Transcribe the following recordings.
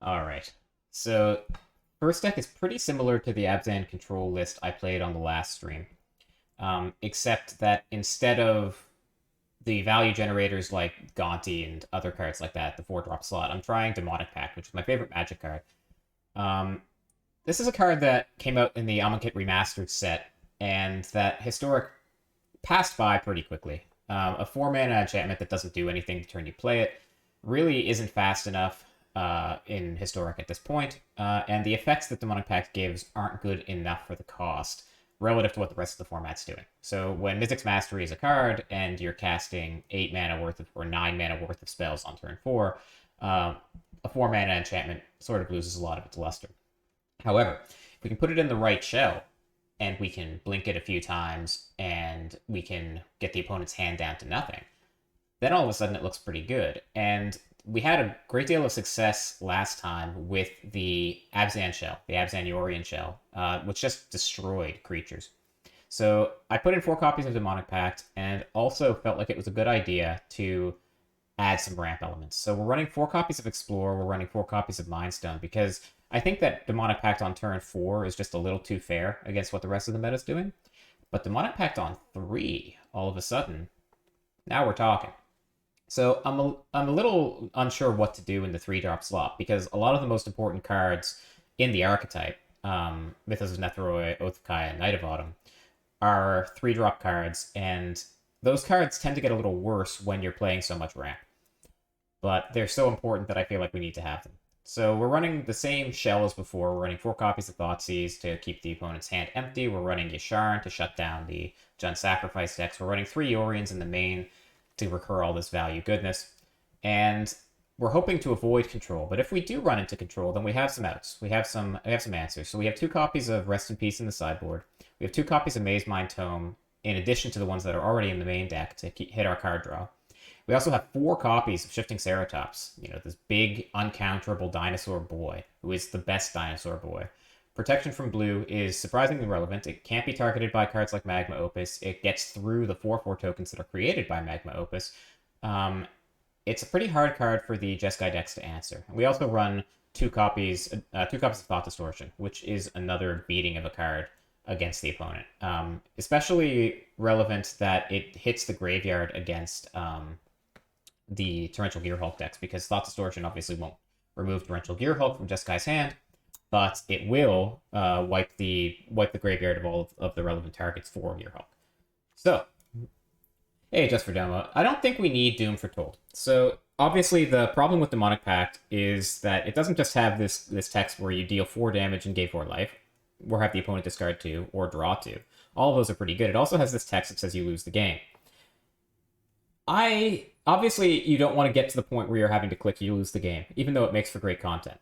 Alright. So, first deck is pretty similar to the Abzan control list I played on the last stream. Except that instead of the value generators like Gaunty and other cards like that, the 4-drop slot, I'm trying Demonic Pact, which is my favorite Magic card. This is a card that came out in the Amonkhet Remastered set, and that Historic passed by pretty quickly. A 4-mana enchantment that doesn't do anything the turn you play it really isn't fast enough in Historic at this point, and the effects that Demonic Pact gives aren't good enough for the cost relative to what the rest of the format's doing. So when Mythic's Mastery is a card and you're casting 8 mana worth of, or 9 mana worth of spells on turn 4, a 4-mana enchantment sort of loses a lot of its luster. However, if we can put it in the right shell, and we can blink it a few times, and we can get the opponent's hand down to nothing, then all of a sudden it looks pretty good. And we had a great deal of success last time with the Abzan shell, the Abzan Yorion shell, which just destroyed creatures. So I put in 4 copies of Demonic Pact, and also felt like it was a good idea to add some ramp elements. So we're running 4 copies of Explore, we're running 4 copies of Mindstone, because I think that Demonic Pact on turn 4 is just a little too fair against what the rest of the meta is doing. But Demonic Pact on 3, all of a sudden, now we're talking. So I'm a little unsure what to do in the 3-drop slot, because a lot of the most important cards in the archetype, Mythos of Nethroi, Oath of Kaya, and Knight of Autumn, are 3-drop cards, and those cards tend to get a little worse when you're playing so much ramp. But they're so important that I feel like we need to have them. So we're running the same shell as before. We're running 4 copies of Thoughtseize to keep the opponent's hand empty. We're running Yasharn to shut down the Jund Sacrifice decks. We're running 3 Yorions in the main to recur all this value goodness. And we're hoping to avoid control. But if we do run into control, then we have some outs. We have some answers. So we have 2 copies of Rest in Peace in the sideboard. We have 2 copies of Maze Mind Tome, in addition to the ones that are already in the main deck to hit our card draw. We also have 4 copies of Shifting Ceratops, this big, uncounterable dinosaur boy, who is the best dinosaur boy. Protection from blue is surprisingly relevant. It can't be targeted by cards like Magma Opus. It gets through the 4/4 tokens that are created by Magma Opus. It's a pretty hard card for the Jeskai decks to answer. We also run 2 copies of Thought Distortion, which is another beating of a card against the opponent. Especially relevant that it hits the graveyard against the Torrential Gearhulk decks, because Thought Distortion obviously won't remove Torrential Gearhulk from Jeskai's hand, but it will wipe the graveyard of all of the relevant targets for Gearhulk. So, hey, just for demo, I don't think we need Doom Foretold. So, obviously, the problem with Demonic Pact is that it doesn't just have this text where you deal 4 damage and gain 4 life, or have the opponent discard 2, or draw 2. All of those are pretty good. It also has this text that says you lose the game. Obviously, you don't want to get to the point where you're having to click you lose the game, even though it makes for great content.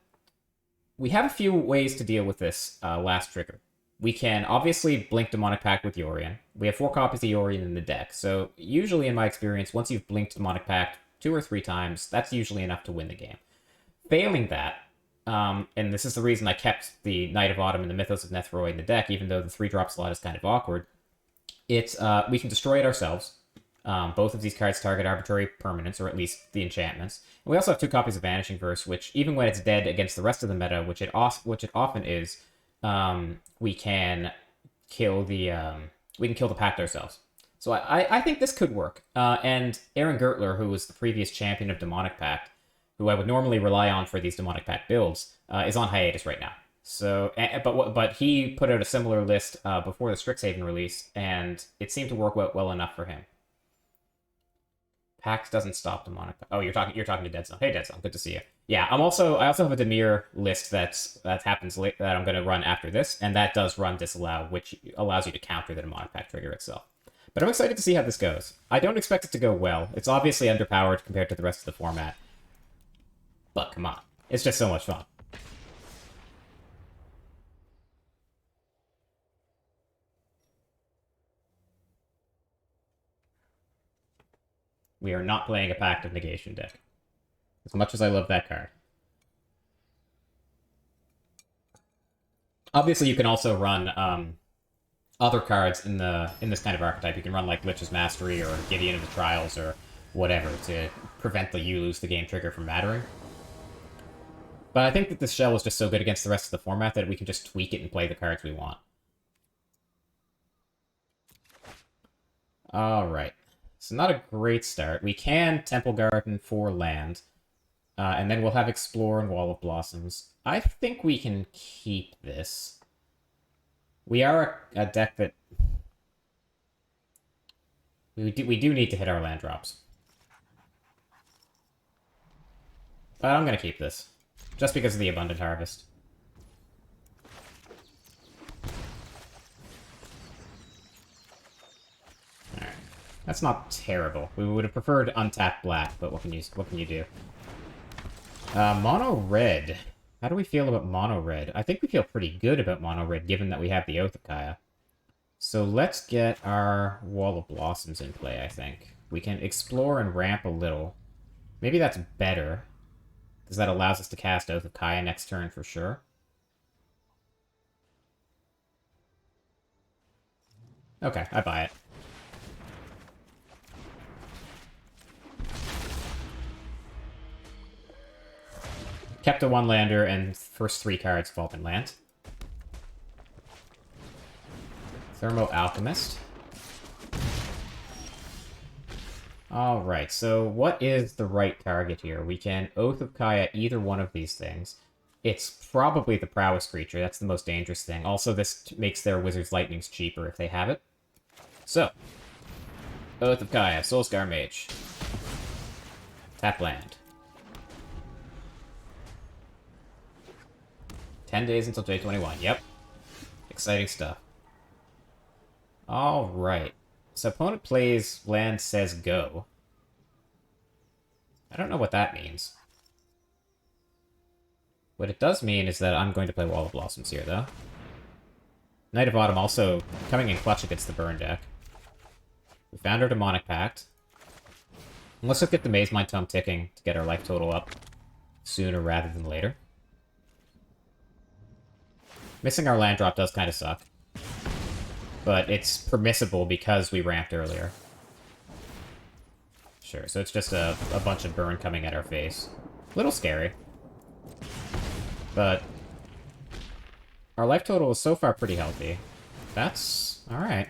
We have a few ways to deal with this last trigger. We can obviously blink Demonic Pact with Yorion. We have 4 copies of Yorion in the deck, so usually in my experience, once you've blinked Demonic Pact 2 or 3 times, that's usually enough to win the game. Failing that, and this is the reason I kept the Knight of Autumn and the Mythos of Nethroi in the deck, even though the 3-drop slot is kind of awkward, we can destroy it ourselves. Both of these cards target arbitrary permanents, or at least the enchantments. And we also have 2 copies of Vanishing Verse, which, even when it's dead against the rest of the meta, which it often is, we can kill the Pact ourselves. So I think this could work. And Aaron Gertler, who was the previous champion of Demonic Pact, who I would normally rely on for these Demonic Pact builds, is on hiatus right now. So, but he put out a similar list before the Strixhaven release, and it seemed to work well enough for him. Pact doesn't stop Demonic. Oh, you're talking to Dead Zone. Hey, Dead Zone, good to see you. Yeah, I also have a Dimir list that happens late, that I'm going to run after this, and that does run Disallow, which allows you to counter the Demonic Pact trigger itself. But I'm excited to see how this goes. I don't expect it to go well. It's obviously underpowered compared to the rest of the format. But come on, it's just so much fun. We are not playing a Pact of Negation deck, as much as I love that card. Obviously, you can also run other cards in this kind of archetype. You can run like Lich's Mastery or Gideon of the Trials or whatever to prevent the you lose the game trigger from mattering. But I think that this shell is just so good against the rest of the format that we can just tweak it and play the cards we want. Alright. So not a great start. We can Temple Garden for land. And then we'll have Explore and Wall of Blossoms. I think we can keep this. We are a deck that... We do need to hit our land drops. But I'm going to keep this. Just because of the Abundant Harvest. Alright. That's not terrible. We would have preferred untapped black, but what can you do? Mono red. How do we feel about mono red? I think we feel pretty good about mono red, given that we have the Oath of Kaya. So let's get our Wall of Blossoms in play, I think. We can explore and ramp a little. Maybe that's better, because that allows us to cast Oath of Kaya next turn for sure. Okay, I buy it. Kept a one-lander, and first 3 cards have all been land. Thermo Alchemist. Alright, so what is the right target here? We can Oath of Kaya either one of these things. It's probably the Prowess creature, that's the most dangerous thing. Also, this makes their Wizard's Lightnings cheaper if they have it. So, Oath of Kaya, Soulscar Mage. Tap land. 10 days until J21. Yep. Exciting stuff. Alright. So opponent plays land says go. I don't know what that means. What it does mean is that I'm going to play Wall of Blossoms here, though. Knight of Autumn also coming in clutch against the burn deck. We found our Demonic Pact. And let's just get the Maze Mind Tome ticking to get our life total up sooner rather than later. Missing our land drop does kind of suck. But it's permissible because we ramped earlier. Sure, so it's just a bunch of burn coming at our face. A little scary. But our life total is so far pretty healthy. That's alright.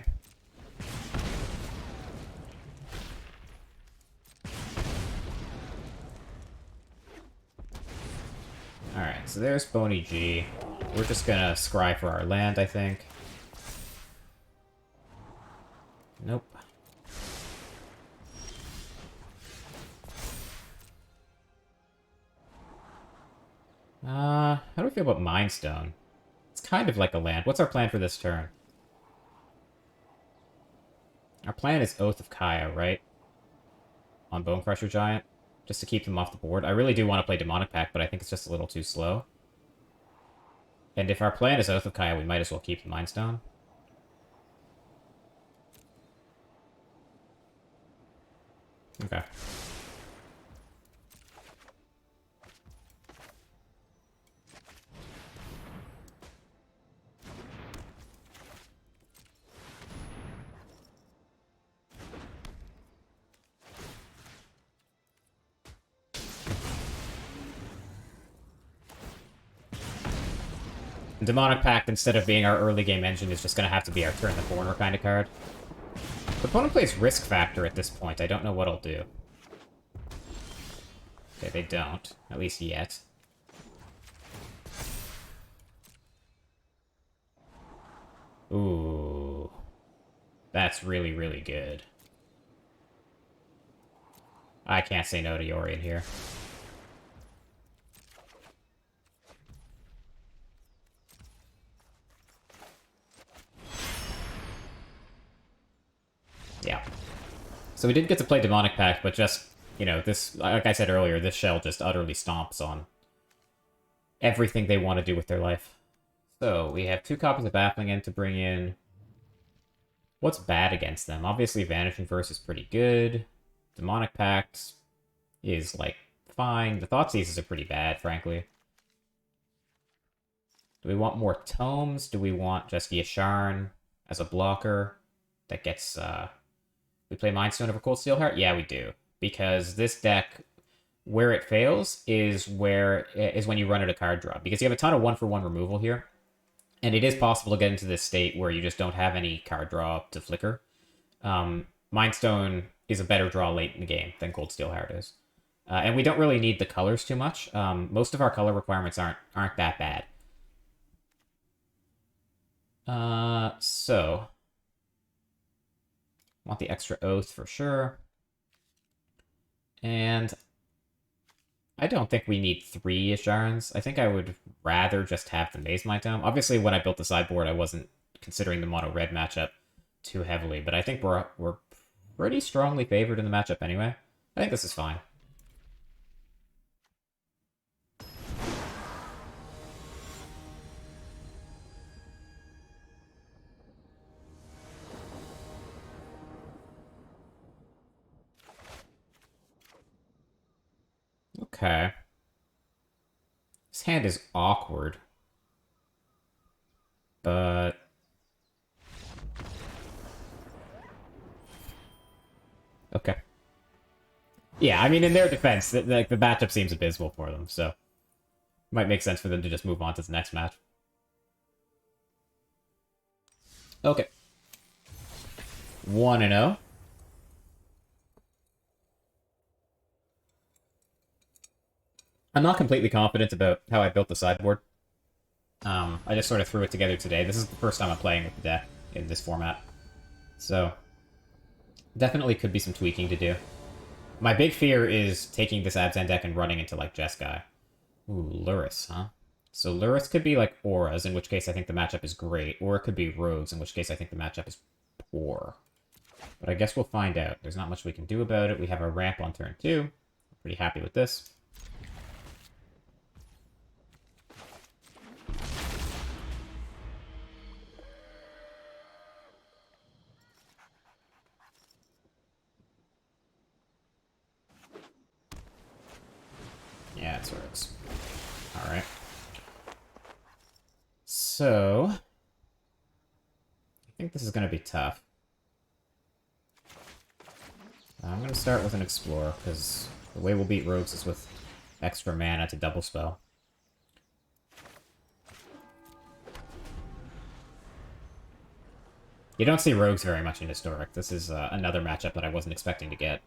Alright, so there's Bony G. We're just gonna scry for our land, I think. Nope. How do we feel about Mind Stone? It's kind of like a land. What's our plan for this turn? Our plan is Oath of Kaya, right? On Bone Crusher Giant, just to keep them off the board. I really do want to play Demonic Pact, but I think it's just a little too slow. And if our plan is Oath of Kaya, we might as well keep the Mind Stone. Okay. Demonic Pact, instead of being our early game engine, is just going to have to be our turn the corner kind of card. The opponent plays Risk Factor at this point. I don't know what I'll do. Okay, they don't. At least yet. Ooh. That's really, really good. I can't say no to Yorion here. Yeah. So we didn't get to play Demonic Pact, but just, you know, this, like I said earlier, this shell just utterly stomps on everything they want to do with their life. So, we have 2 copies of Baffling End to bring in. What's bad against them? Obviously, Vanishing Verse is pretty good. Demonic Pact is, like, fine. The Thoughtseizes are pretty bad, frankly. Do we want more tomes? Do we want just Yasharn as a blocker that gets, we play Mindstone over Cold Steelheart? Yeah, we do. Because this deck Where it fails is when you run out of card draw, because you have a ton of 1-for-1 removal here, and it is possible to get into this state where you just don't have any card draw to flicker. Mind Stone is a better draw late in the game than Cold Steel Heart is. And we don't really need the colors too much. Most of our color requirements aren't that bad. So want the extra Oath for sure. And I don't think we need 3 Isharans. I think I would rather just have the Maze Mind Tome. Obviously, when I built the sideboard, I wasn't considering the mono-red matchup too heavily, but I think we're pretty strongly favored in the matchup anyway. I think this is fine. Okay. This hand is awkward. But... okay. Yeah, I mean, in their defense, the matchup seems abysmal for them, so... might make sense for them to just move on to the next match. Okay. 1-0. I'm not completely confident about how I built the sideboard. I just sort of threw it together today. This is the first time I'm playing with the deck in this format. So, definitely could be some tweaking to do. My big fear is taking this Abzan deck and running into, like, Jeskai. Ooh, Lurrus, huh? So Lurrus could be, like, Auras, in which case I think the matchup is great. Or it could be Rogues, in which case I think the matchup is poor. But I guess we'll find out. There's not much we can do about it. We have our ramp on turn 2. I'm pretty happy with this. Yeah, it's Rogues. Alright. So... I think this is going to be tough. I'm going to start with an Explorer, because the way we'll beat Rogues is with extra mana to double spell. You don't see Rogues very much in Historic. This is another matchup that I wasn't expecting to get.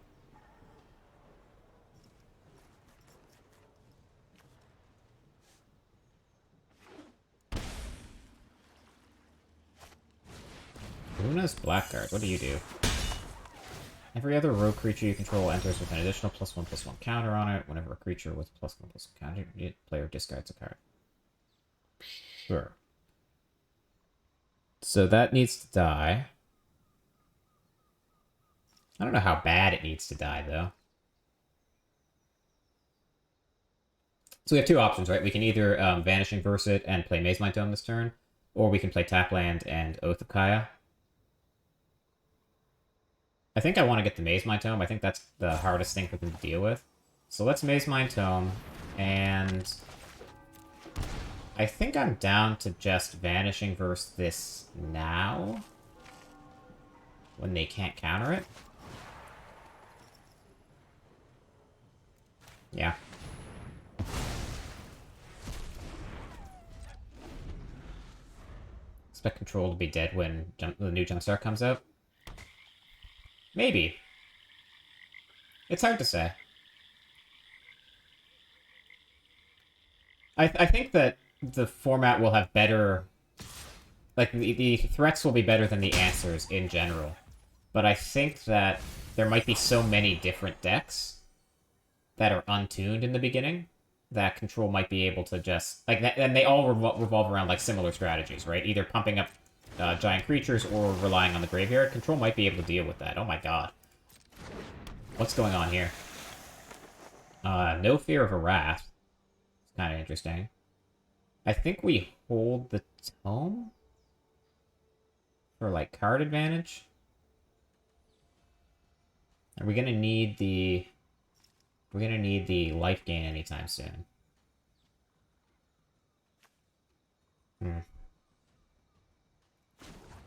Luna's Blackguard, what do you do? Every other rogue creature you control enters with an additional +1/+1 counter on it. Whenever a creature with +1/+1 counter, the player discards a card. Sure. So that needs to die. I don't know how bad it needs to die, though. So we have two options, right? We can either Vanishing Verse it and play Maze Mind Tome this turn, or we can play Tapland and Oath of Kaya. I think I want to get the Maze Mind Tome. I think that's the hardest thing for them to deal with. So let's Maze Mind Tome, and I think I'm down to just Vanishing Verse this now, when they can't counter it. Yeah. Expect Control to be dead when the new Jumpstart comes out. Maybe. It's hard to say. I think that the format will have better... like, the threats will be better than the answers in general. But I think that there might be so many different decks that are untuned in the beginning that Control might be able to just... like, and they all revolve around, like, similar strategies, right? Either pumping up giant creatures or relying on the graveyard. Control might be able to deal with that. Oh my god. What's going on here? No Fear of a Wrath. It's kind of interesting. I think we hold the Tome? For, like, card advantage? Are we gonna need the... we're gonna need the life gain anytime soon.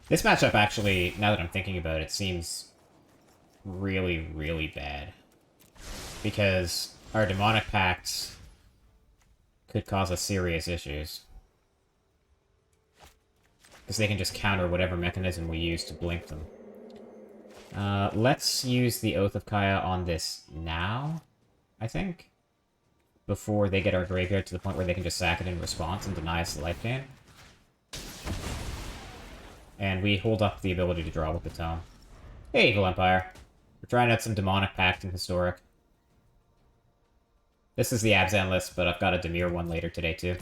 This matchup actually, now that I'm thinking about it, seems really, really bad. Because our demonic pacts could cause us serious issues. Because they can just counter whatever mechanism we use to blink them. Let's use the Oath of Kaya on this now, I think. Before they get our graveyard to the point where they can just sack it in response and deny us the life gain. And we hold up the ability to draw with the tome. Hey, Evil Empire. We're trying out some Demonic Pact and Historic. This is the Abzan list, but I've got a Dimir one later today, too.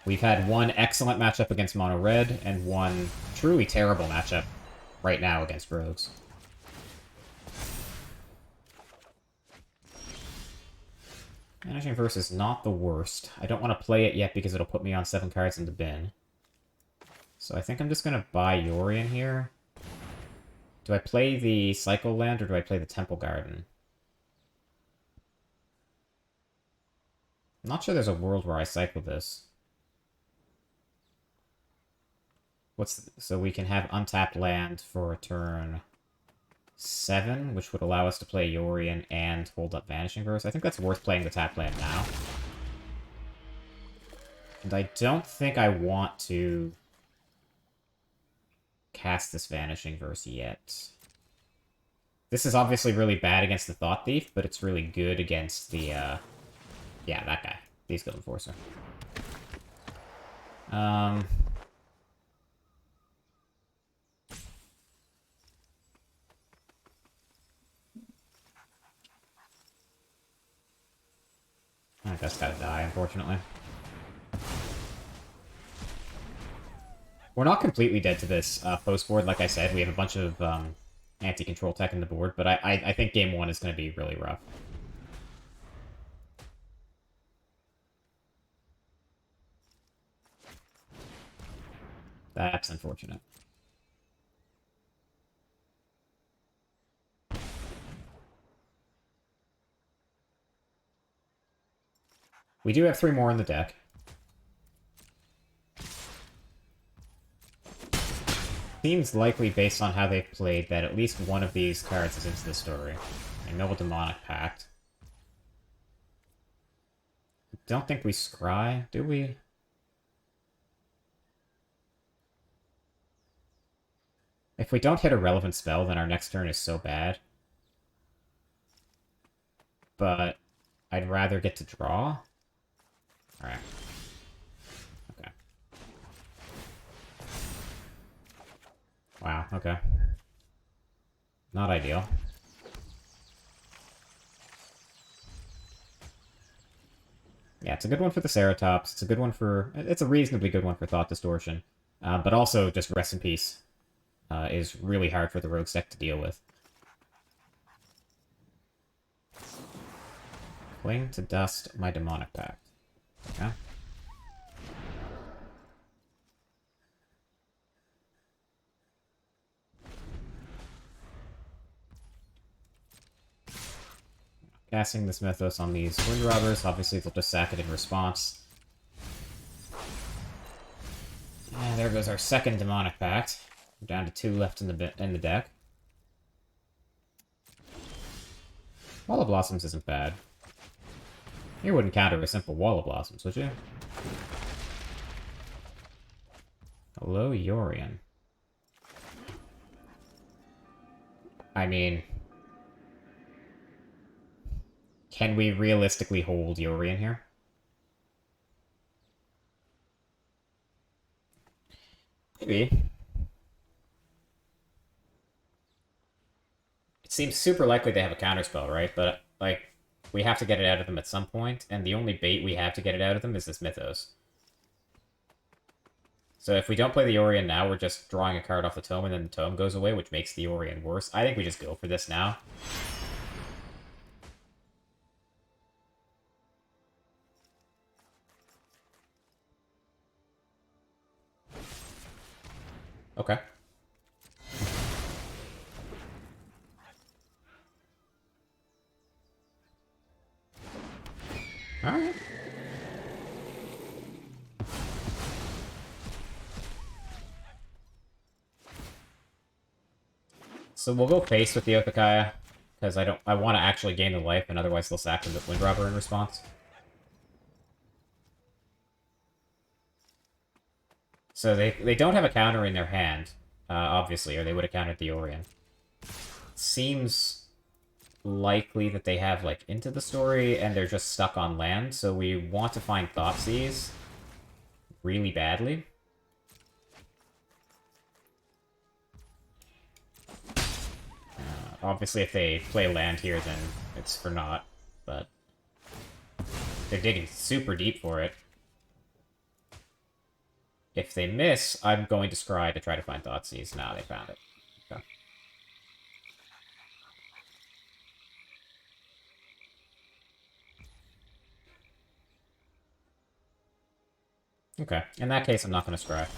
We've had one excellent matchup against Mono Red, and one truly terrible matchup right now against Rogues. Managing Verse is not the worst. I don't want to play it yet because it'll put me on 7 cards in the bin. So I think I'm just going to buy Yorion here. Do I play the Cycle Land or do I play the Temple Garden? I'm not sure there's a world where I cycle this. So we can have untapped land for a turn 7, which would allow us to play Yorion and hold up Vanishing Verse. I think that's worth playing the tapped land now. And I don't think I want to cast this Vanishing Verse yet. This is obviously really bad against the Thought Thief, but it's really good against the, yeah, that guy. The Guild Enforcer. I guess gotta die, unfortunately. We're not completely dead to this post-board, like I said. We have a bunch of anti-control tech in the board, but I think game 1 is going to be really rough. That's unfortunate. We do have 3 more in the deck. Seems likely, based on how they've played, that at least one of these cards is into the story. A Noble Demonic Pact. I don't think we scry, do we? If we don't hit a relevant spell, then our next turn is so bad. But I'd rather get to draw. Alright. Okay. Wow, okay. Not ideal. Yeah, it's a good one for the Ceratops. It's a good one for... It's a reasonably good one for Thought Distortion. But also, just Rest in Peace is really hard for the Rogues deck to deal with. Fling to dust my Demonic Pact. Okay. Casting this Mythos on these Wind Robbers. Obviously, they'll just sack it in response. And there goes our second Demonic Pact. We're down to 2 left in the deck. Wall of Blossoms isn't bad. You wouldn't counter a simple Wall of Blossoms, would you? Hello, Yorion. I mean... Can we realistically hold Yorion here? Maybe. It seems super likely they have a counterspell, right? But, like, we have to get it out of them at some point, and the only bait we have to get it out of them is this Mythos. So if we don't play the Yorion now, we're just drawing a card off the tome, and then the tome goes away, which makes the Yorion worse. I think we just go for this now. Okay. Alright. So we'll go face with the Othakaya, because I want to actually gain the life, and otherwise they'll sack the Windrobber in response. So they don't have a counter in their hand, obviously, or they would have countered the Orion. Seems likely that they have, like, Into the Story, and they're just stuck on land, so we want to find Thoughtseize really badly. Obviously, if they play land here, then it's for naught, but they're digging super deep for it. If they miss, I'm going to scry to try to find Thoughtseize. Nah, they found it. Okay. Okay, in that case, I'm not going to scry.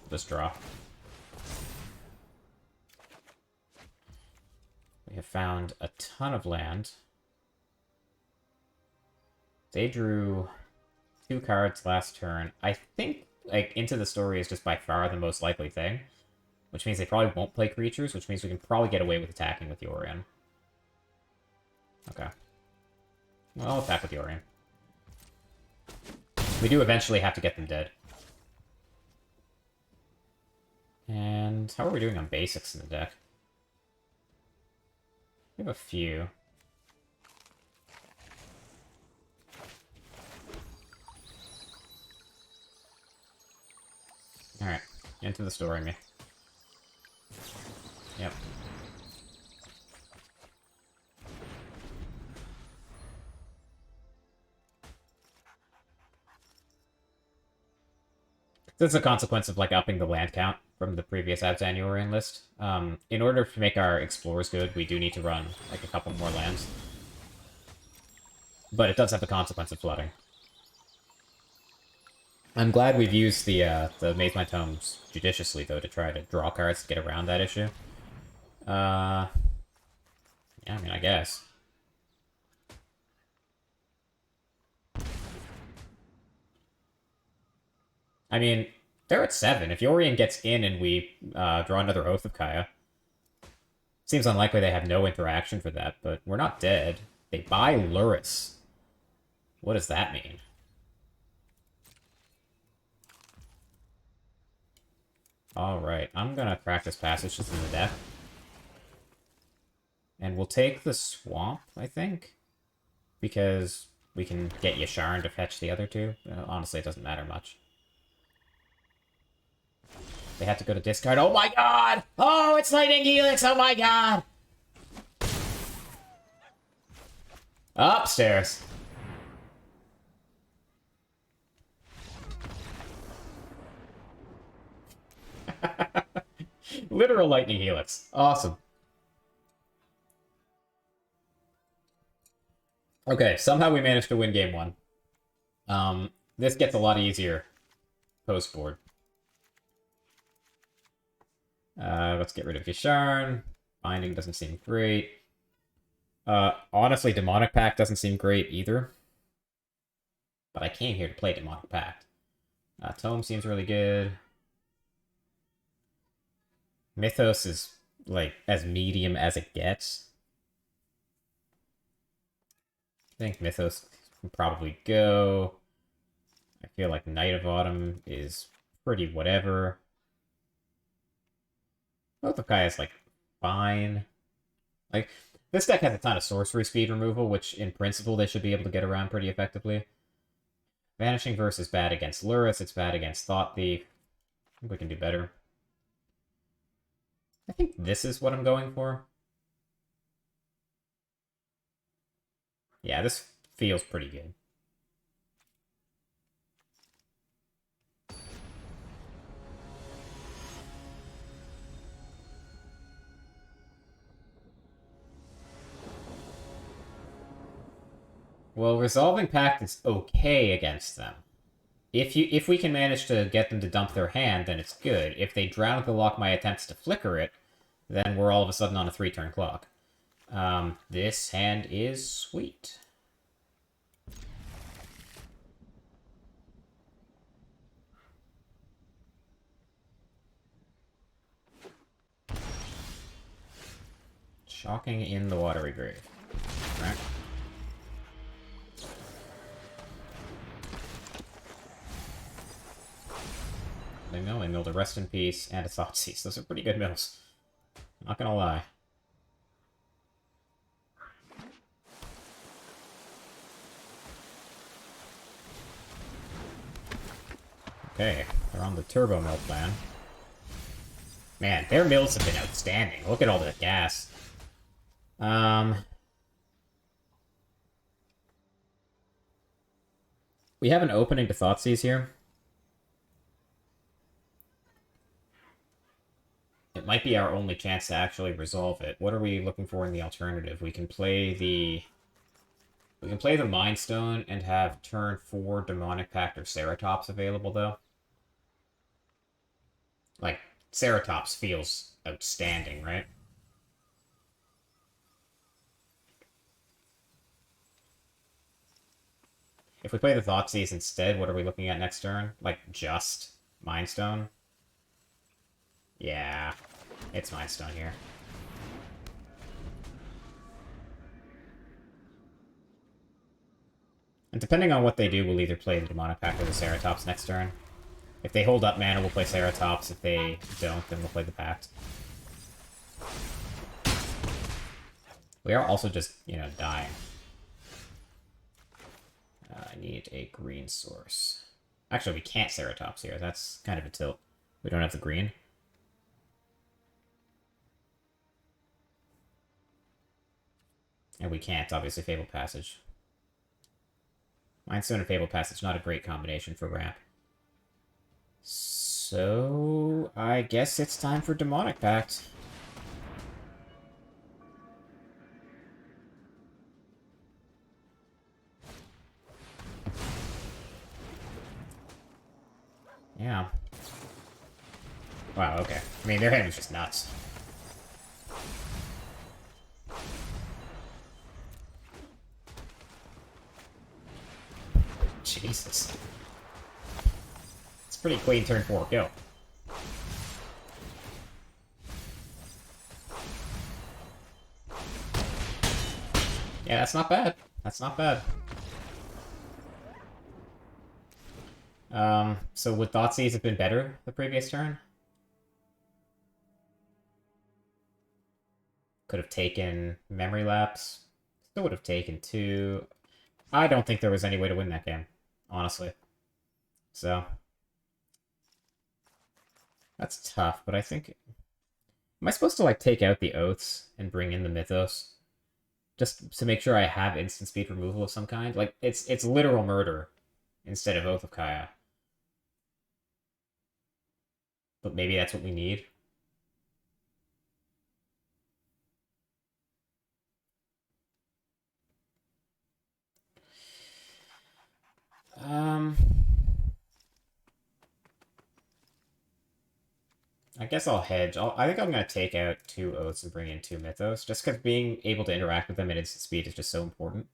Just draw. We have found a ton of land. They drew 2 cards last turn. I think, like, Into the Story is just by far the most likely thing. Which means they probably won't play creatures, which means we can probably get away with attacking with the Orion. Okay. Well, I'll attack with the Orion. We do eventually have to get them dead. And how are we doing on basics in the deck? We have a few. Alright, Into the Story me. Yep. This is a consequence of, like, upping the land count from the previous Abzan Orion list. In order to make our Explorers good, we do need to run, like, a couple more lands. But it does have the consequence of flooding. I'm glad we've used the Maze My Tomes judiciously, though, to try to draw cards to get around that issue. Yeah, I mean, I guess. I mean, they're at 7. If Yorion gets in and we draw another Oath of Kaya, seems unlikely they have no interaction for that, but we're not dead. They buy Luris. What does that mean? Alright, I'm gonna practice passages in the deck. And we'll take the Swamp, I think, because we can get Yasharn to fetch the other two. Honestly, it doesn't matter much. They have to go to discard. Oh my god! Oh, it's Lightning Helix! Oh my god! Upstairs. Literal Lightning Helix. Awesome. Okay, somehow we managed to win game 1. This gets a lot easier post-board. Let's get rid of Yasharn. Binding doesn't seem great. Honestly, Demonic Pact doesn't seem great either. But I came here to play Demonic Pact. Tome seems really good. Mythos is, like, as medium as it gets. I think Mythos can probably go. I feel like Knight of Autumn is pretty whatever. Both of Kaya's, like, fine. Like, this deck has a ton of sorcery speed removal, which, in principle, they should be able to get around pretty effectively. Vanishing Verse is bad against Luris, it's bad against Thought Thief. I think we can do better. I think this is what I'm going for. Yeah, this feels pretty good. Well, Resolving Pact is okay against them. If we can manage to get them to dump their hand, then it's good. If they drown the lock my attempts to flicker it, then we're all of a sudden on a 3-turn clock. This hand is sweet. Shocking in the watery grave. Right. They milled a Rest in Peace and a Thoughtseize. Those are pretty good mills. Not gonna lie. Okay, they're on the turbo mill plan. Man, their mills have been outstanding. Look at all the gas. We have an opening to Thoughtseize here. It might be our only chance to actually resolve it. What are we looking for in the alternative? We can play the Mind Stone and have turn 4 Demonic Pact or Ceratops available, though. Like, Ceratops feels outstanding, right? If we play the Thoughtseize instead, what are we looking at next turn? Like, just Mind Stone? Yeah, it's Mind Stone here. And depending on what they do, we'll either play the Demonic Pact or the Ceratops next turn. If they hold up mana, we'll play Ceratops. If they don't, then we'll play the Pact. We are also just, you know, dying. I need a green source. Actually, we can't Ceratops here. That's kind of a tilt. We don't have the green. And we can't, obviously, Fabled Passage. Mindstone and Fabled Passage, not a great combination for ramp. So, I guess it's time for Demonic Pact. Yeah. Wow, okay. I mean, their hand was just nuts. Jesus. It's pretty clean turn 4 kill. Yeah, that's not bad. That's not bad. So would Thoughtseize have been better the previous turn? Could have taken Memory Lapse. Still would have taken 2. I don't think there was any way to win that game, honestly. So, that's tough, but I think... Am I supposed to, like, take out the Oaths and bring in the Mythos? Just to make sure I have instant speed removal of some kind? Like, it's literal murder instead of Oath of Kaya. But maybe that's what we need. I guess I'll hedge. I think I'm going to take out 2 Oaths and bring in 2 Mythos, just because being able to interact with them at instant speed is just so important.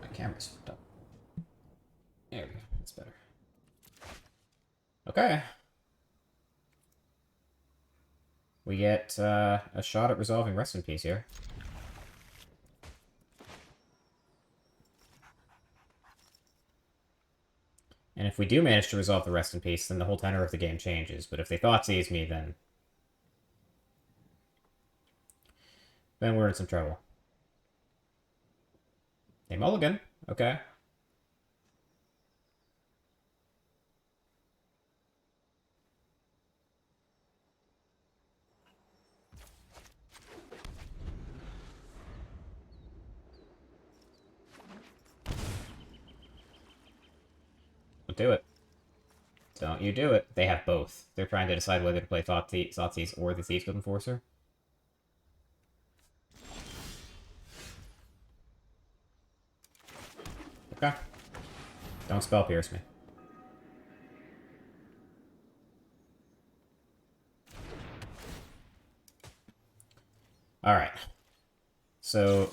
My camera's fucked up. There we go. That's better. Okay. We get a shot at resolving Rest in Peace here. And if we do manage to resolve the Rest in Peace, then the whole tenor of the game changes. But if they Thoughtseize me, then we're in some trouble. Hey, Mulligan. Okay. Don't do it. Don't you do it. They have both. They're trying to decide whether to play Thoughtseize or the Thieves Guild Enforcer. Okay. Don't Spell Pierce me. Alright. So,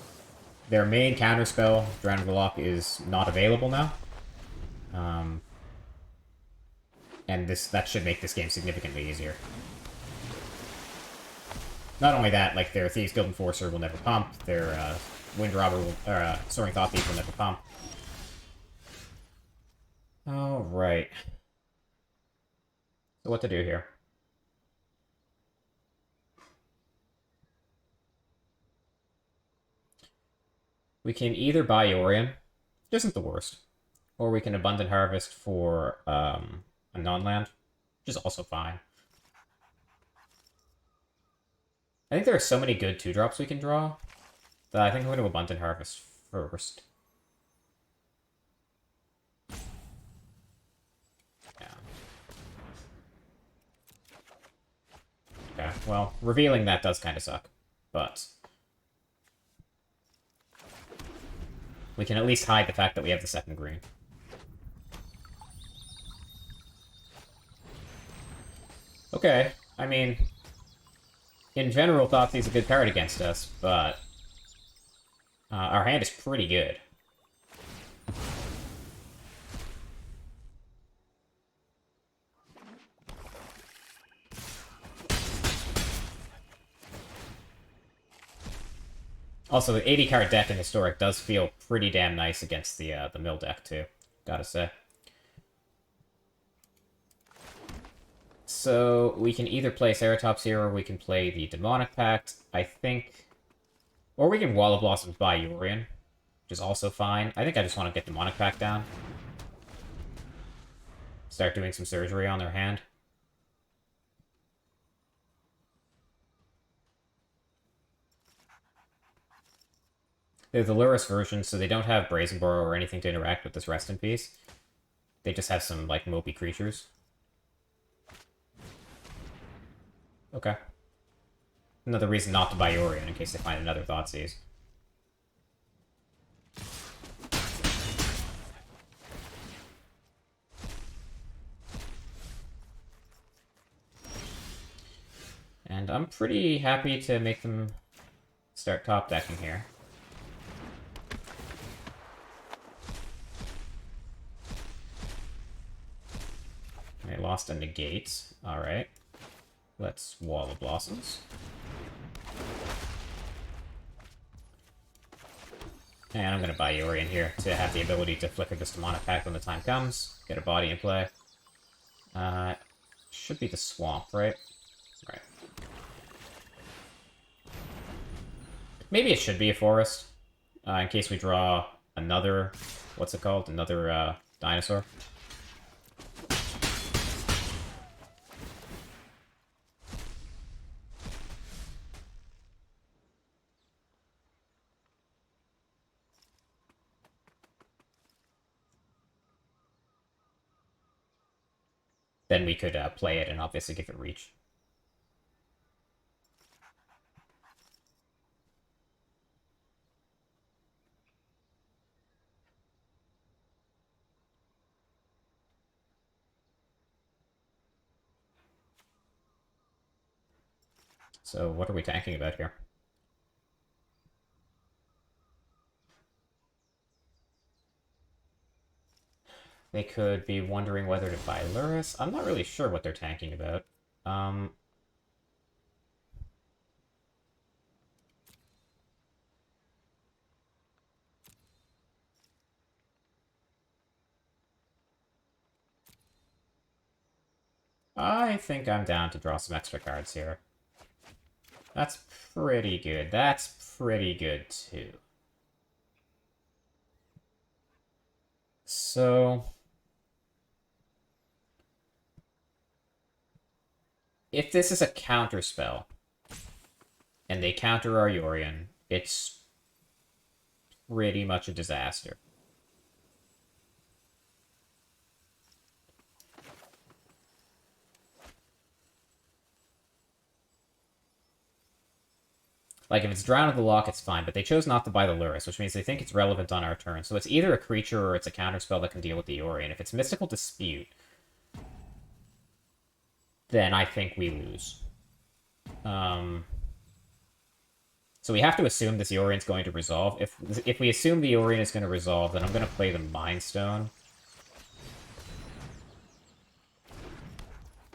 their main counterspell, Drown of the Lock, is not available now. And that should make this game significantly easier. Not only that, like, their Thieves Guild Enforcer will never pump, their Wind Robber will, or Soaring Thought Thief will never pump. Alright. So what to do here? We can either buy Yorion, which isn't the worst, or we can Abundant Harvest for a non-land, which is also fine. I think there are so many good 2-drops we can draw that I think I'm going to Abundant Harvest first. Yeah. Okay, well, revealing that does kind of suck, but we can at least hide the fact that we have the second green. Okay, I mean, in general, Thoughtsei's a good card against us, but our hand is pretty good. Also, the 80-card deck in Historic does feel pretty damn nice against the mill deck, too. Gotta say. So, we can either play Ceratops here, or we can play the Demonic Pact, I think. Or we can Wall of Blossoms by Yorion, which is also fine. I think I just want to get Demonic Pact down. Start doing some surgery on their hand. They're the Lurrus version, so they don't have Brazen Burrow or anything to interact with this Rest in Peace. They just have some, like, mopey creatures. Okay. Another reason not to buy Yorion in case they find another Thoughtseize. And I'm pretty happy to make them start top decking here. They lost a negate. Alright. Let's Wall of Blossoms. And I'm going to buy Yorion here to have the ability to flicker this Demonic Pact when the time comes. Get a body in play. Should be the Swamp, right? Right. Maybe it should be a Forest. In case we draw another... What's it called? Another dinosaur. Then we could play it and obviously give it reach. So what are we tanking about here? They could be wondering whether to buy Lurrus. I'm not really sure what they're tanking about. I think I'm down to draw some extra cards here. That's pretty good. That's pretty good, too. So... if this is a counter spell, and they counter our Yorion, it's pretty much a disaster. Like, if it's Drown of the Lock, it's fine, but they chose not to buy the Lurrus, which means they think it's relevant on our turn. So it's either a creature or it's a counterspell that can deal with the Yorion. If it's Mystical Dispute, then I think we lose. So we have to assume this Yorian's going to resolve. If we assume the Yorian is going to resolve, then I'm going to play the Mind Stone.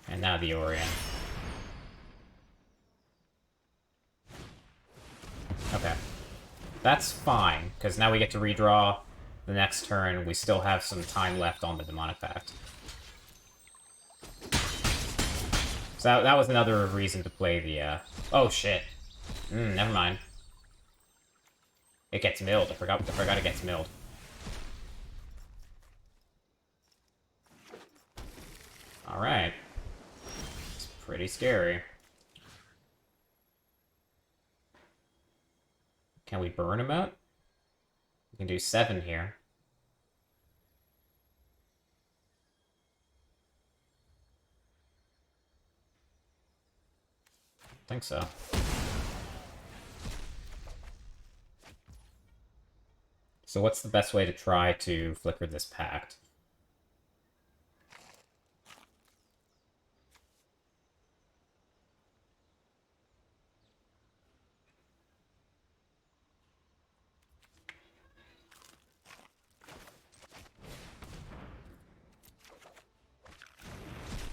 And now the Yorian. Okay. That's fine, because now we get to redraw the next turn. We still have some time left on the Demonic Pact. So that was another reason to play the, Oh, shit. Never mind. It gets milled. I forgot it gets milled. Alright. It's pretty scary. Can we burn him out? We can do 7 here. I think so. So what's the best way to try to flicker this Pact?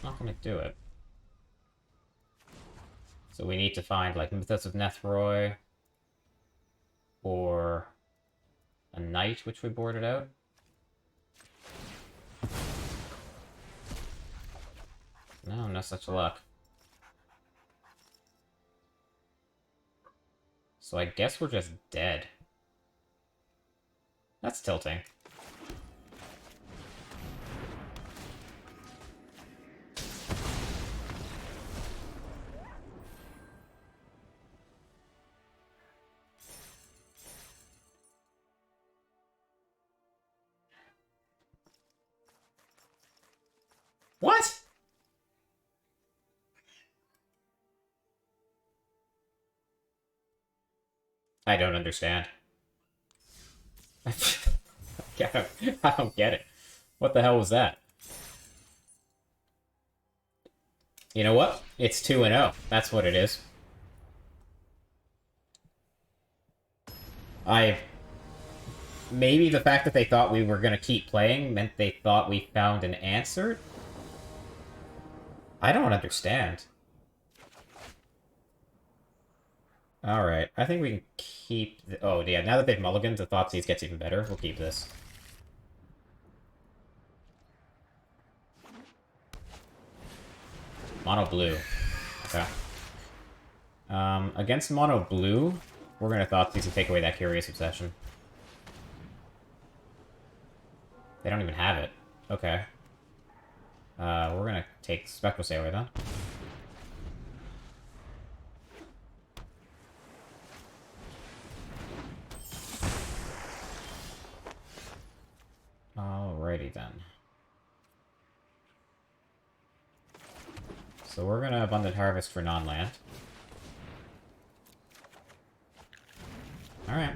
Not gonna do it. So we need to find, like, Mythos of Nethroi, or a Knight, which we boarded out. No such luck. So I guess we're just dead. That's tilting. What? I don't understand. I don't get it. What the hell was that? You know what? It's 2-0. That's what it is. Maybe the fact that they thought we were gonna keep playing meant they thought we found an answer? I don't understand. Alright, I think we can keep... Oh, yeah, now that they've mulliganed, the Thoughtseize gets even better. We'll keep this. Mono blue. Okay. Against mono blue, we're gonna Thoughtseize and take away that Curious Obsession. They don't even have it. Okay. We're gonna take Spectral Sailor then. Alrighty then. So we're gonna Abundant Harvest for non-land. Alright.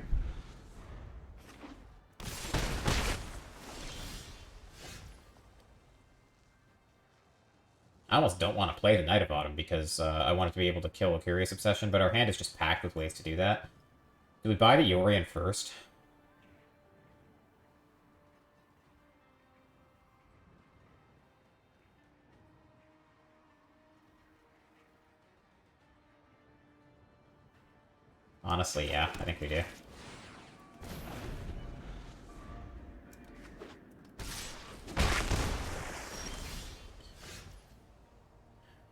I almost don't want to play the Knight of Autumn because I want it to be able to kill a Curious Obsession, but our hand is just packed with ways to do that. Do we buy the Yorian first? Honestly, yeah, I think we do.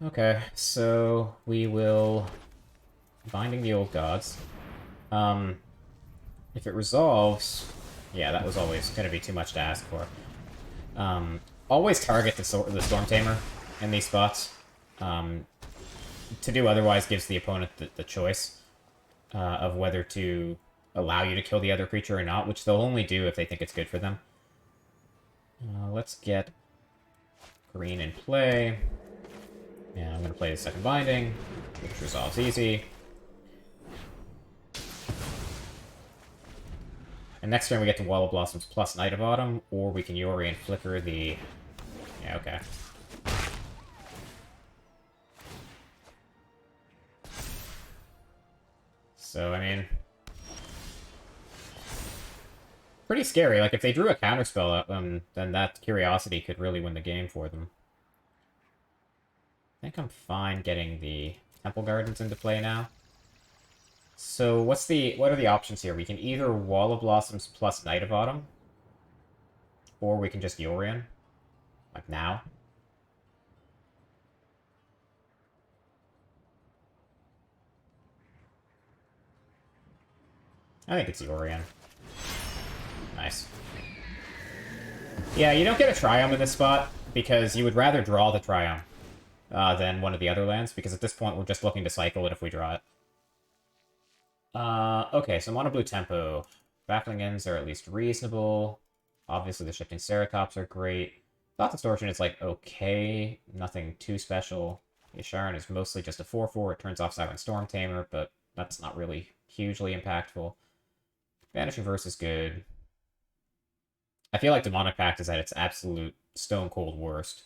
Okay, so we will... Binding the Old Gods. If it resolves... Yeah, that was always going to be too much to ask for. Always target the Storm Tamer in these spots. To do otherwise gives the opponent the choice of whether to allow you to kill the other creature or not, which they'll only do if they think it's good for them. Let's get green in play. Yeah, I'm going to play the second Binding, which resolves easy. And next turn we get to Wall of Blossoms plus Knight of Autumn, or we can Yori and Flicker the... Yeah, okay. So, I mean... pretty scary. Like, if they drew a counterspell at them, then that Curiosity could really win the game for them. I think I'm fine getting the Temple Gardens into play now. So, what are the options here? We can either Wall of Blossoms plus Night of Autumn, or we can just Yorion. Like, now. I think it's Yorion. Nice. Yeah, you don't get a Triumph in this spot, because you would rather draw the Triumph than one of the other lands, because at this point we're just looking to cycle it if we draw it. Okay, so Mono Blue Tempo. Baffling Ends are at least reasonable. Obviously the Shifting Ceratops are great. Thought Distortion is, like, okay. Nothing too special. Yasharon is mostly just a 4/4. It turns off Siren Storm Tamer, but that's not really hugely impactful. Vanishing Verse is good. I feel like Demonic Pact is at its absolute stone-cold worst.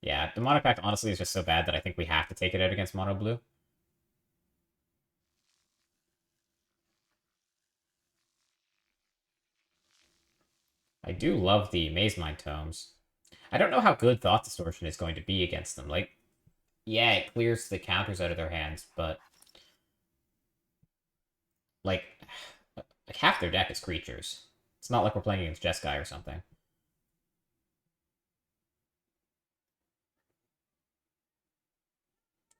Yeah, Demonic Pact honestly is just so bad that I think we have to take it out against Mono Blue. I do love the Maze Mind Tomes. I don't know how good Thought Distortion is going to be against them. Like, yeah, it clears the counters out of their hands, but... like half their deck is creatures. It's not like we're playing against Jeskai or something.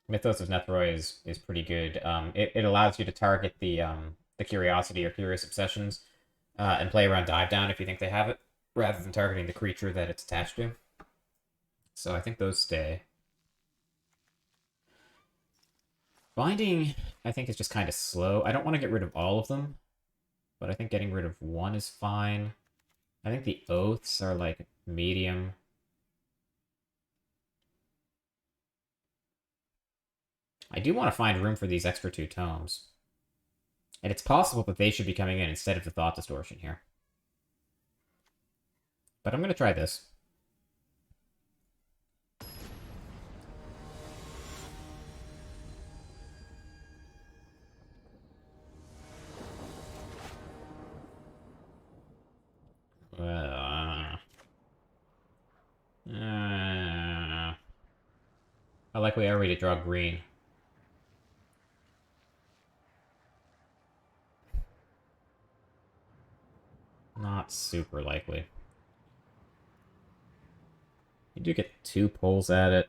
Mythos of Nethroi is pretty good. It allows you to target the Curiosity or Curious Obsessions and play around Dive Down if you think they have it, rather than targeting the creature that it's attached to. So I think those stay. Binding, I think, is just kind of slow. I don't want to get rid of all of them, but I think getting rid of one is fine. I think the Oaths are, like, medium. I do want to find room for these extra 2 tomes. And it's possible that they should be coming in instead of the Thought Distortion here. But I'm going to try this. How likely are we to draw green? Not super likely. You do get 2 pulls at it.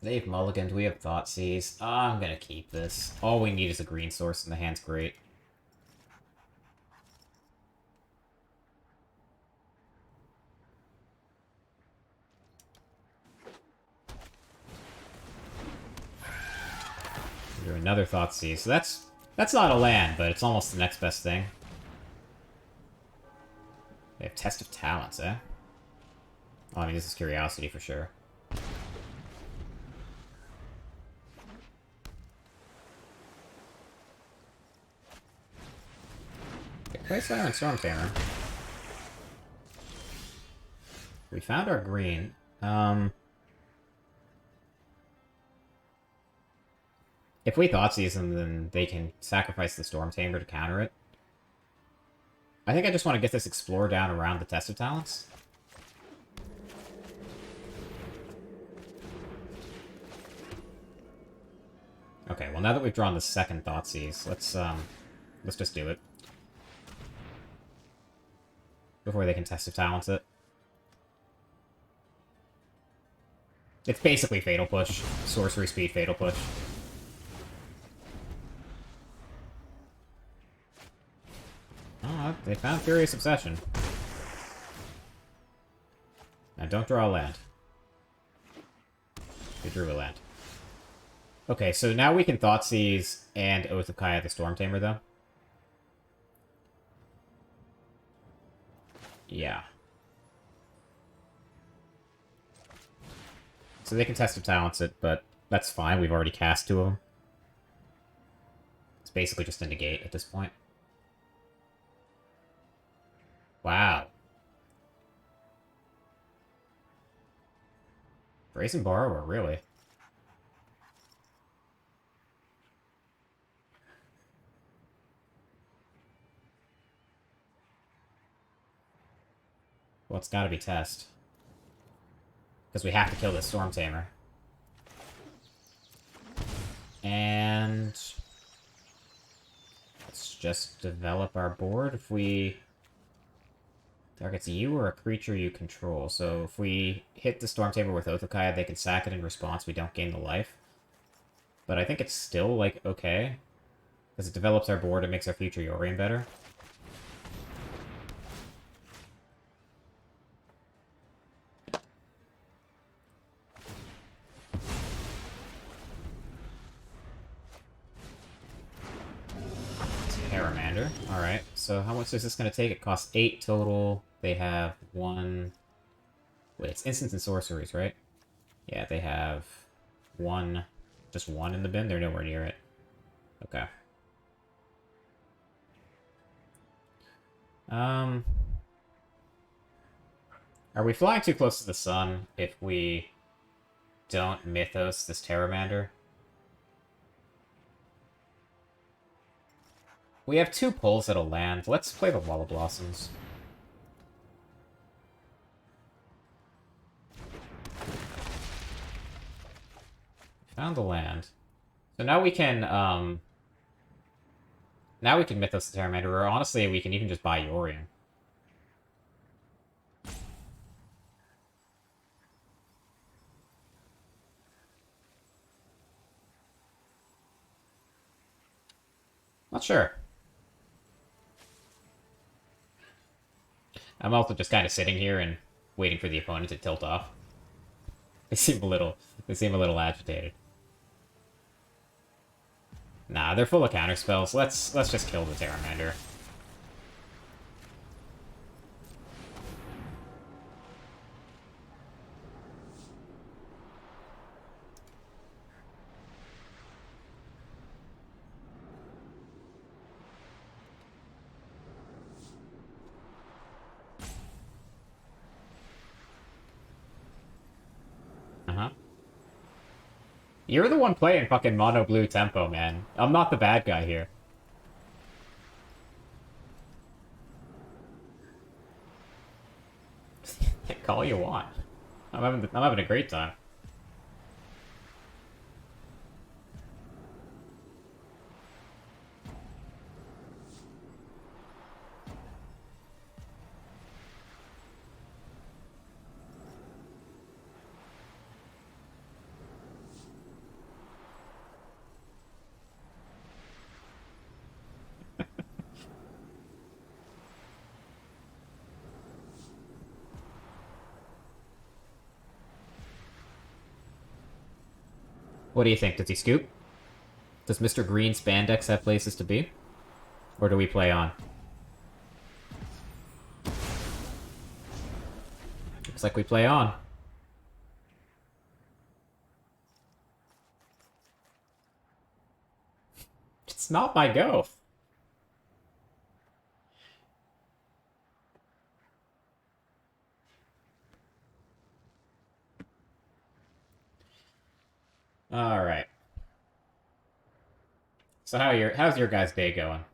They've mulliganed, we have Thoughtseize. I'm gonna keep this. All we need is a green source and the hand's great. Do another Thoughtseize. So that's not a land, but it's almost the next best thing. They have Test of Talents, eh? Oh, I mean, this is Curiosity for sure. Okay, play Siren Storm Tamer. We found our green. If we Thoughtseize them, then they can sacrifice the Storm Tamer to counter it. I think I just want to get this Explorer down around the Test of Talents. Okay, well now that we've drawn the second Thoughtseize, let's just do it. Before they can Test of Talents it. It's basically Fatal Push. Sorcery Speed Fatal Push. Oh, they found Curious Obsession. Now don't draw a land. They drew a land. Okay, so now we can Thoughtseize and Oath of Kaya the Storm Tamer, though. Yeah. So they can Test of Talents it, but that's fine. We've already cast 2 of them. It's basically just a negate at this point. Wow. Brazen Borrower, really? Well, it's gotta be Test. Because we have to kill this Storm Tamer. And... let's just develop our board. If we... targets you or a creature you control. So if we hit the Storm Tamer with Oath of Kaya, they can sack it in response. We don't gain the life. But I think it's still, like, okay. Because it develops our board, it makes our future Yorion better. Terramander. Alright, so how much is this going to take? It costs 8 total. They have 1... wait, it's instants and sorceries, right? Yeah, they have 1... just 1 in the bin? They're nowhere near it. Okay. Are we flying too close to the sun if we don't Mythos this Terramander? We have 2 pulls that'll land. Let's play the Wall of Blossoms. Found the land. So now we can, now we can Mythos the Terramander, or honestly, we can even just buy Yorion. Not sure. I'm also just kind of sitting here and waiting for the opponent to tilt off. They seem a little agitated. Nah, they're full of counterspells. Let's just kill the Terramander. Uh-huh. You're the one playing fucking mono blue tempo, man. I'm not the bad guy here. Call all you want. I'm having a great time. What do you think? Does he scoop? Does Mr. Green Spandex have places to be? Or do we play on? Looks like we play on. It's not my go. Alright. So how's your guys' day going?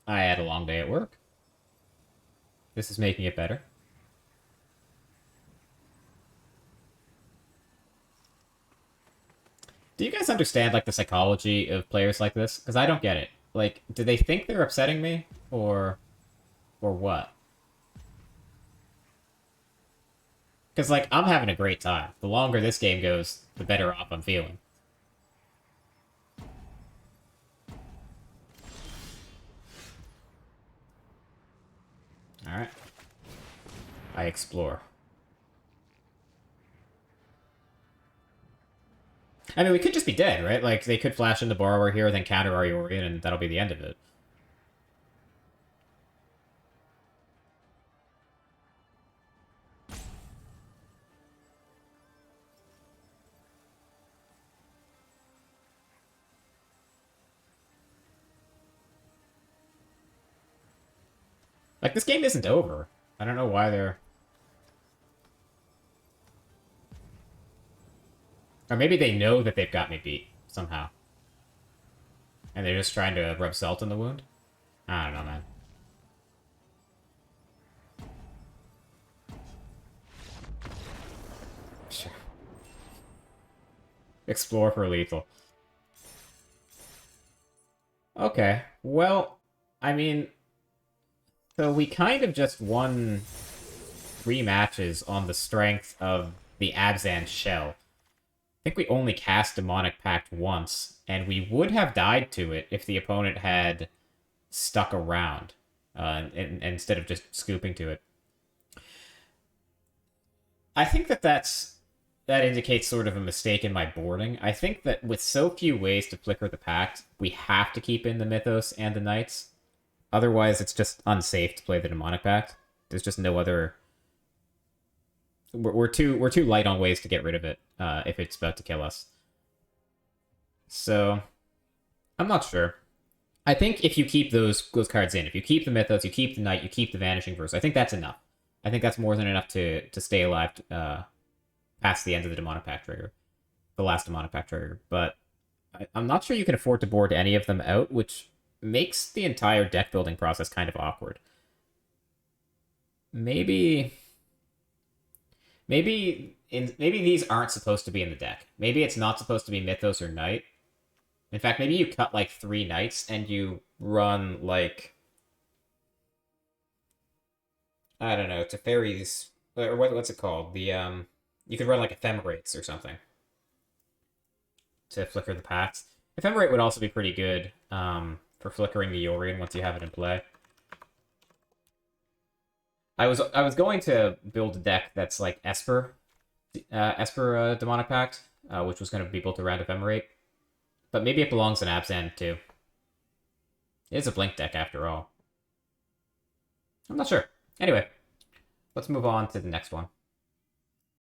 I had a long day at work. This is making it better. Do you guys understand, like, the psychology of players like this? Because I don't get it. Like, do they think they're upsetting me? Or what? Because, like, I'm having a great time. The longer this game goes, the better off I'm feeling. Alright. I explore. I mean, we could just be dead, right? Like, they could flash in the Borrower here, then counter our Yorion, and that'll be the end of it. Like, this game isn't over. I don't know why they're... Or maybe they know that they've got me beat, somehow. And they're just trying to rub salt in the wound? I don't know, man. Sure. Explore for lethal. Okay, well, I mean... So we kind of just won 3 matches on the strength of the Abzan shell. I think we only cast Demonic Pact once, and we would have died to it if the opponent had stuck around, instead of just scooping to it. I think that indicates sort of a mistake in my boarding. I think that with so few ways to flicker the Pact, we have to keep in the Mythos and the Knights. Otherwise, it's just unsafe to play the Demonic Pact. There's just no other... We're too light on ways to get rid of it if it's about to kill us. So, I'm not sure. I think if you keep those cards in, if you keep the Mythos, you keep the Knight, you keep the Vanishing Verse, I think that's enough. I think that's more than enough to stay alive past the end of the Demonic Pact trigger. The last Demonic Pact trigger. But I'm not sure you can afford to board any of them out, which makes the entire deck building process kind of awkward. Maybe these aren't supposed to be in the deck. Maybe it's not supposed to be Mythos or Knight. In fact, maybe you cut like 3 Knights and you run like... I don't know, Teferi's... Or what's it called? The, you could run like Ephemerates or something to flicker the Pacts. Ephemerate would also be pretty good for flickering the Yorion once you have it in play. I was going to build a deck that's like Esper Demonic Pact, which was going to be built around Ephemerate. But maybe it belongs in Abzan too. It is a Blink deck after all. I'm not sure. Anyway, let's move on to the next one.